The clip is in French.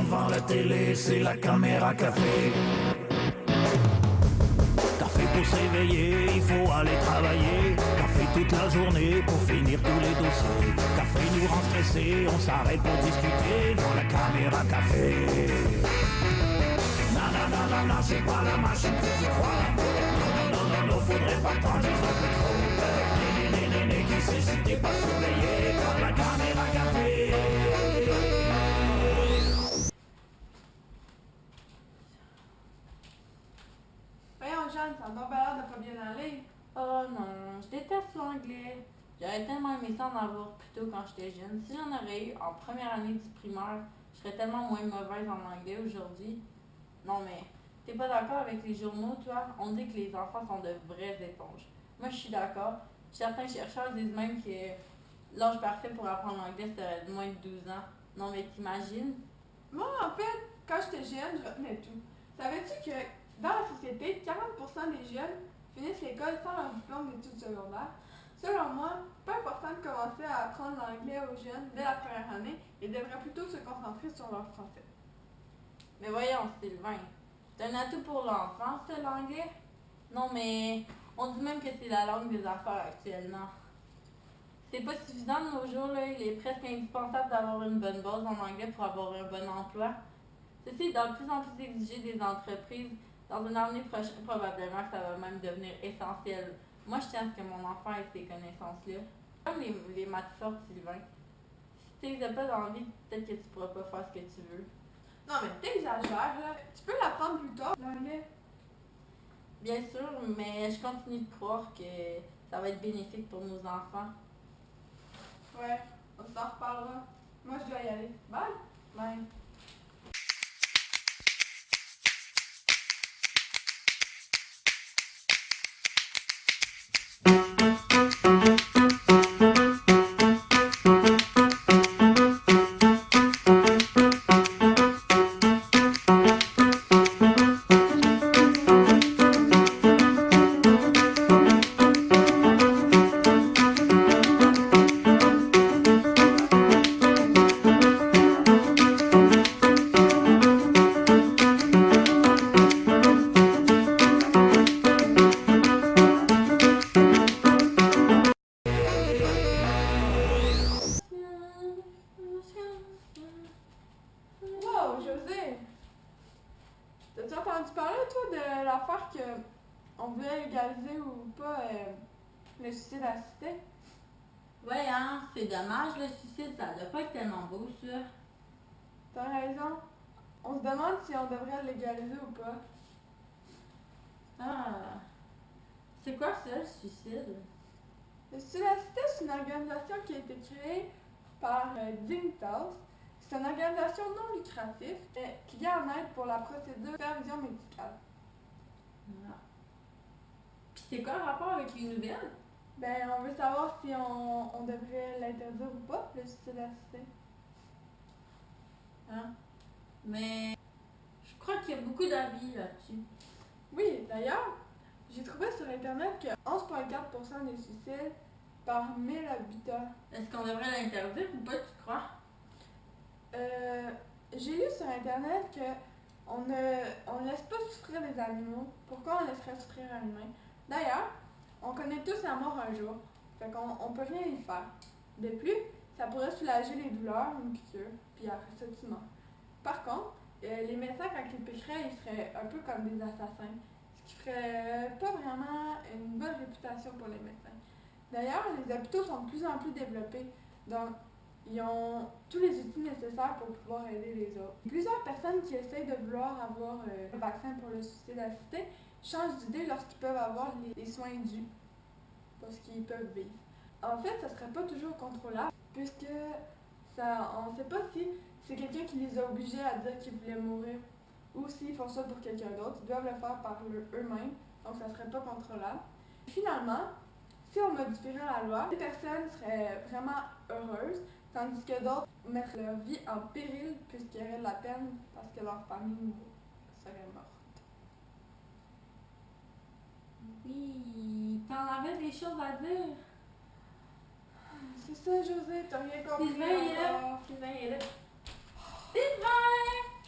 devant la télé, c'est la caméra café. Café pour s'éveiller, il faut aller travailler. Café toute la journée pour finir tous les dossiers. Café nous rend stressés, on s'arrête pour discuter dans la caméra café. Non, non, non, non, non, c'est pas la machine que tu crois. Non, non, non, non, non, faudrait pas t'en dire un peu trop. Né, qui sait si t'es pas surveillé par la caméra café. Voyons, Jeanne, ça m'a pas l'air de pas bien aller. Oh non, je déteste l'anglais. J'aurais tellement aimé ça en avoir plus tôt quand j'étais jeune. Si j'en aurais eu en première année du primaire, je serais tellement moins mauvaise en anglais aujourd'hui. Non mais, t'es pas d'accord avec les journaux, toi? On dit que les enfants sont de vraies éponges. Moi, je suis d'accord. Certains chercheurs disent même que l'âge parfait pour apprendre l'anglais serait de moins de 12 ans. Non mais t'imagines? Moi, en fait, quand j'étais jeune, je retenais tout. Savais-tu que dans la société, 40% des jeunes finissent l'école sans leur diplôme d'études secondaires? Selon moi, pas important de commencer à apprendre l'anglais aux jeunes dès la première année et devraient plutôt se concentrer sur leur français. Mais voyons, Sylvain, c'est un atout pour l'enfance, l'anglais? Non mais, on dit même que c'est la langue des affaires actuellement. C'est pas suffisant de nos jours, là, il est presque indispensable d'avoir une bonne base en anglais pour avoir un bon emploi. Ceci est de plus en plus exigé des entreprises. Dans une année prochaine, probablement que ça va même devenir essentiel. Moi, je tiens à ce que mon enfant ait ces connaissances-là. Comme les maths fortes, Sylvain. Si tu les as pas dans la vie, peut-être que tu pourras pas faire ce que tu veux. Non, mais t'exagères, là. Tu peux l'apprendre plus tard, l'anglais. Bien sûr, mais je continue de croire que ça va être bénéfique pour nos enfants. Ouais, on s'en reparlera. Moi, je dois y aller. Bye! Bye. Wow, José! T'as-tu entendu parler, toi, de l'affaire qu'on voulait légaliser ou pas le suicide assisté? Ouais, hein, c'est dommage, le suicide, ça doit pas être tellement beau, ça. T'as raison. On se demande si on devrait le légaliser ou pas. Ah, c'est quoi ça, le suicide? Le suicide assisté, c'est une organisation qui a été créée par Dignitas. C'est une organisation non lucrative qui vient en aide pour la procédure de supervision médicale. Ah. Puis c'est quoi le rapport avec les nouvelles? Ben, on veut savoir si on devrait l'interdire ou pas, le suicide assisté. Hein? Mais je crois qu'il y a beaucoup d'avis là-dessus. Oui, d'ailleurs, j'ai trouvé sur Internet que 11,4% des suicides par 1000 habitants. Est-ce qu'on devrait l'interdire ou pas, tu crois? J'ai lu sur Internet que on ne laisse pas souffrir les animaux. Pourquoi on laisserait souffrir un humain? D'ailleurs, on connaît tous la mort un jour, fait qu'on peut rien y faire. De plus, ça pourrait soulager les douleurs, une piqûre, puis après ça, tu meurs. Par contre, les médecins, quand ils piqueraient, ils seraient un peu comme des assassins, ce qui ferait pas vraiment une bonne réputation pour les médecins. D'ailleurs, les hôpitaux sont de plus en plus développés, donc ils ont tous les outils nécessaires pour pouvoir aider les autres. Plusieurs personnes qui essayent de vouloir avoir un vaccin pour le suicide assisté changent d'idée lorsqu'ils peuvent avoir les soins dus, parce qu'ils peuvent vivre. En fait, ça serait pas toujours contrôlable, puisque on ne sait pas si c'est quelqu'un qui les a obligés à dire qu'ils voulaient mourir, ou s'ils font ça pour quelqu'un d'autre. Ils doivent le faire par eux-mêmes, donc ça serait pas contrôlable. Finalement, si on modifierait la loi, les personnes seraient vraiment heureuses, tandis que d'autres mettraient leur vie en péril puisqu'il y aurait de la peine parce que leur famille serait morte. Oui, t'en avais des choses à dire. C'est ça, José, t'as rien compris. Sylvain est là. encore. Sylvain est là. Sylvain!